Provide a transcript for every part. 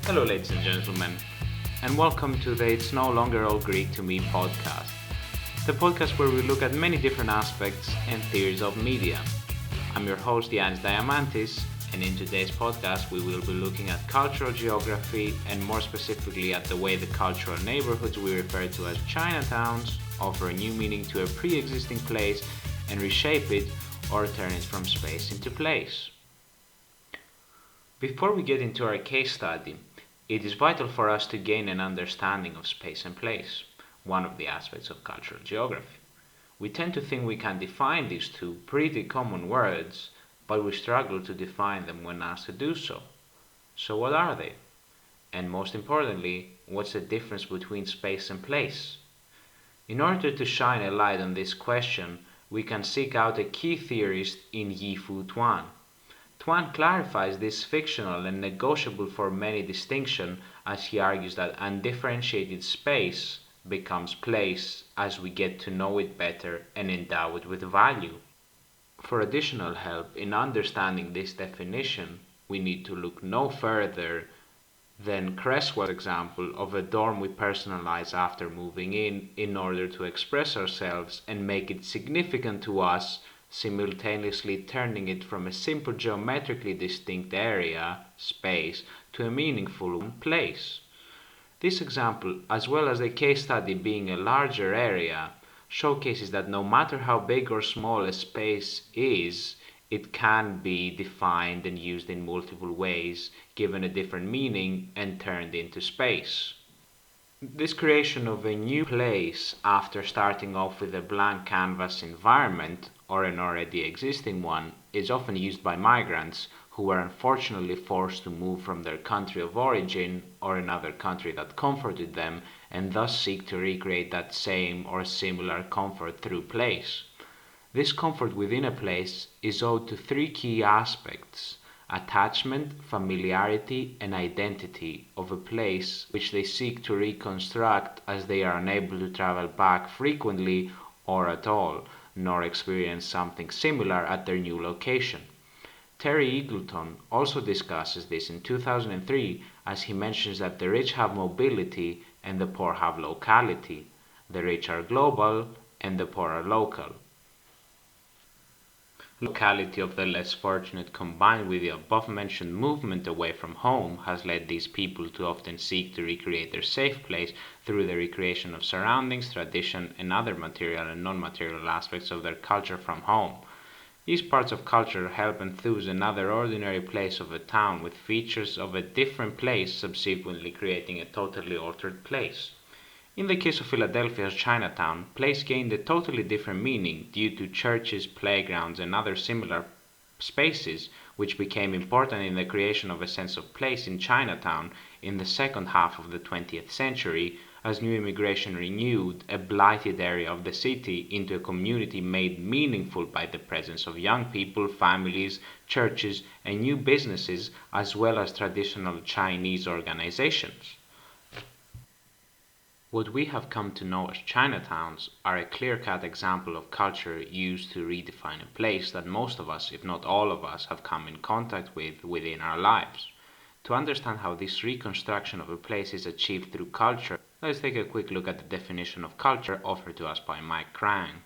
Hello, ladies and gentlemen, and welcome to the It's No Longer All Greek to Me podcast, the podcast where we look at many different aspects and theories of media. I'm your host, Yannis Diamantis, and in today's podcast, we will be looking at cultural geography and more specifically at the way the cultural neighborhoods we refer to as Chinatowns offer a new meaning to a pre-existing place and reshape it or turn it from space into place. Before we get into our case study, it is vital for us to gain an understanding of space and place, one of the aspects of cultural geography. We tend to think we can define these two pretty common words, but we struggle to define them when asked to do so. So what are they? And most importantly, what's the difference between space and place? In order to shine a light on this question, we can seek out a key theorist in Yi-Fu Tuan. Tuan clarifies this fictional and negotiable for many distinction as he argues that undifferentiated space becomes place as we get to know it better and endow it with value. For additional help in understanding this definition, we need to look no further than Cresswell's example of a dorm we personalize after moving in order to express ourselves and make it significant to us, simultaneously turning it from a simple geometrically distinct area, space, to a meaningful place. This example, as well as the case study being a larger area, showcases that no matter how big or small a space is, it can be defined and used in multiple ways, given a different meaning, and turned into space. This creation of a new place after starting off with a blank canvas environment, or an already existing one, is often used by migrants who were unfortunately forced to move from their country of origin or another country that comforted them, and thus seek to recreate that same or similar comfort through place. This comfort within a place is owed to three key aspects: attachment, familiarity, and identity of a place which they seek to reconstruct as they are unable to travel back frequently or at all, nor experience something similar at their new location. Terry Eagleton also discusses this in 2003 as he mentions that the rich have mobility and the poor have locality. The rich are global and the poor are local. Locality of the less fortunate combined with the above-mentioned movement away from home has led these people to often seek to recreate their safe place through the recreation of surroundings, tradition, and other material and non-material aspects of their culture from home. These parts of culture help enthuse another ordinary place of a town with features of a different place, subsequently creating a totally altered place. In the case of Philadelphia's Chinatown, place gained a totally different meaning due to churches, playgrounds, and other similar spaces, which became important in the creation of a sense of place in Chinatown in the second half of the 20th century, as new immigration renewed a blighted area of the city into a community made meaningful by the presence of young people, families, churches, and new businesses, as well as traditional Chinese organizations. What we have come to know as Chinatowns are a clear-cut example of culture used to redefine a place that most of us, if not all of us, have come in contact with within our lives. To understand how this reconstruction of a place is achieved through culture, let's take a quick look at the definition of culture offered to us by Mike Crang.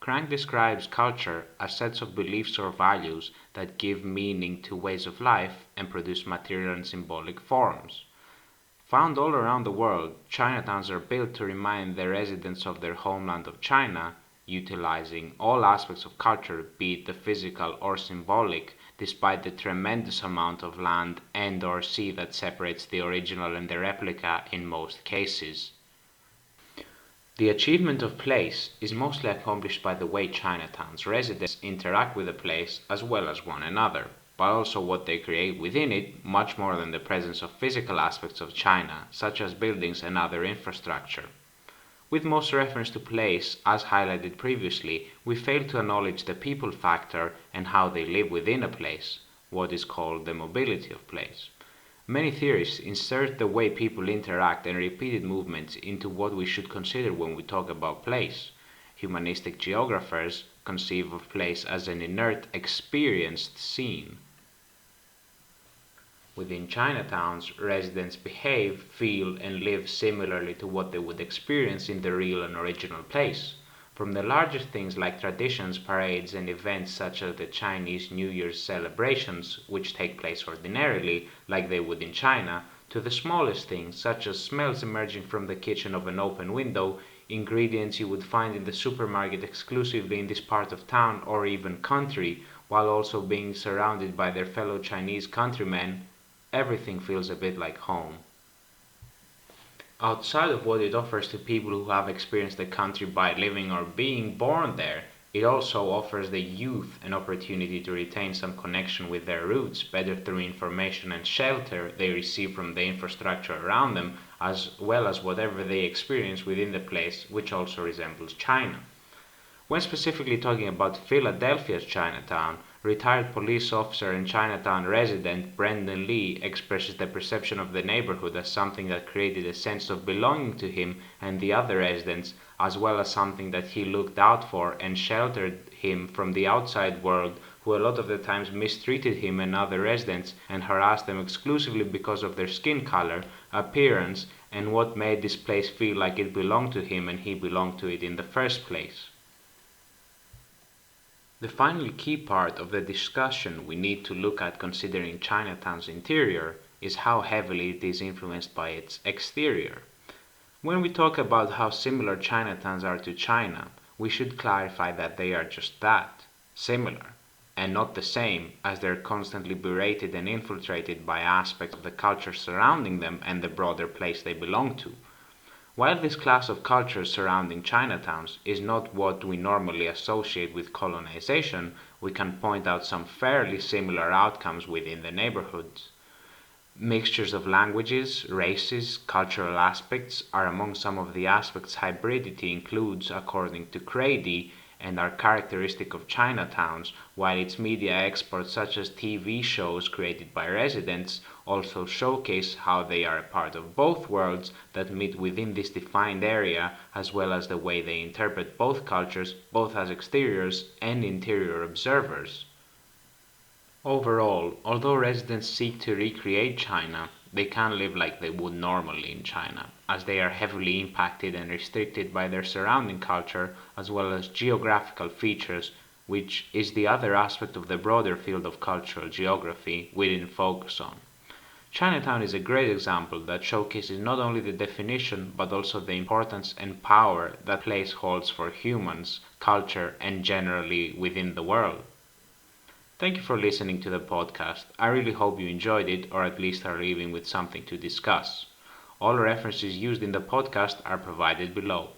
Crang describes culture as sets of beliefs or values that give meaning to ways of life and produce material and symbolic forms. Found all around the world, Chinatowns are built to remind the residents of their homeland of China, utilizing all aspects of culture, be it the physical or symbolic, despite the tremendous amount of land and or sea that separates the original and the replica in most cases. The achievement of place is mostly accomplished by the way Chinatown's residents interact with the place as well as one another, but also what they create within it, much more than the presence of physical aspects of China, such as buildings and other infrastructure. With most reference to place, as highlighted previously, we fail to acknowledge the people factor and how they live within a place, what is called the mobility of place. Many theorists insert the way people interact and repeated movements into what we should consider when we talk about place. Humanistic geographers conceive of place as an inert, experienced scene. Within Chinatowns, residents behave, feel, and live similarly to what they would experience in the real and original place. From the larger things like traditions, parades, and events such as the Chinese New Year's celebrations, which take place ordinarily, like they would in China, to the smallest things such as smells emerging from the kitchen of an open window, ingredients you would find in the supermarket exclusively in this part of town or even country, while also being surrounded by their fellow Chinese countrymen, everything feels a bit like home. Outside of what it offers to people who have experienced the country by living or being born there, it also offers the youth an opportunity to retain some connection with their roots, better through information and shelter they receive from the infrastructure around them, as well as whatever they experience within the place, which also resembles China. When specifically talking about Philadelphia's Chinatown, retired police officer and Chinatown resident Brendan Lee expresses the perception of the neighborhood as something that created a sense of belonging to him and the other residents, as well as something that he looked out for and sheltered him from the outside world, who a lot of the times mistreated him and other residents and harassed them exclusively because of their skin color, appearance, and what made this place feel like it belonged to him and he belonged to it in the first place. The final key part of the discussion we need to look at considering Chinatown's interior is how heavily it is influenced by its exterior. When we talk about how similar Chinatowns are to China, we should clarify that they are just that, similar, and not the same, as they're constantly berated and infiltrated by aspects of the culture surrounding them and the broader place they belong to. While this class of cultures surrounding Chinatowns is not what we normally associate with colonization, we can point out some fairly similar outcomes within the neighborhoods. Mixtures of languages, races, cultural aspects are among some of the aspects hybridity includes according to Kraidy and are characteristic of Chinatowns, while its media exports such as TV shows created by residents also showcase how they are a part of both worlds that meet within this defined area, as well as the way they interpret both cultures, both as exteriors and interior observers. Overall, although residents seek to recreate China, they can't live like they would normally in China, as they are heavily impacted and restricted by their surrounding culture as well as geographical features, which is the other aspect of the broader field of cultural geography we didn't focus on. Chinatown is a great example that showcases not only the definition but also the importance and power that place holds for humans, culture, and generally within the world. Thank you for listening to the podcast. I really hope you enjoyed it or at least are leaving with something to discuss. All references used in the podcast are provided below.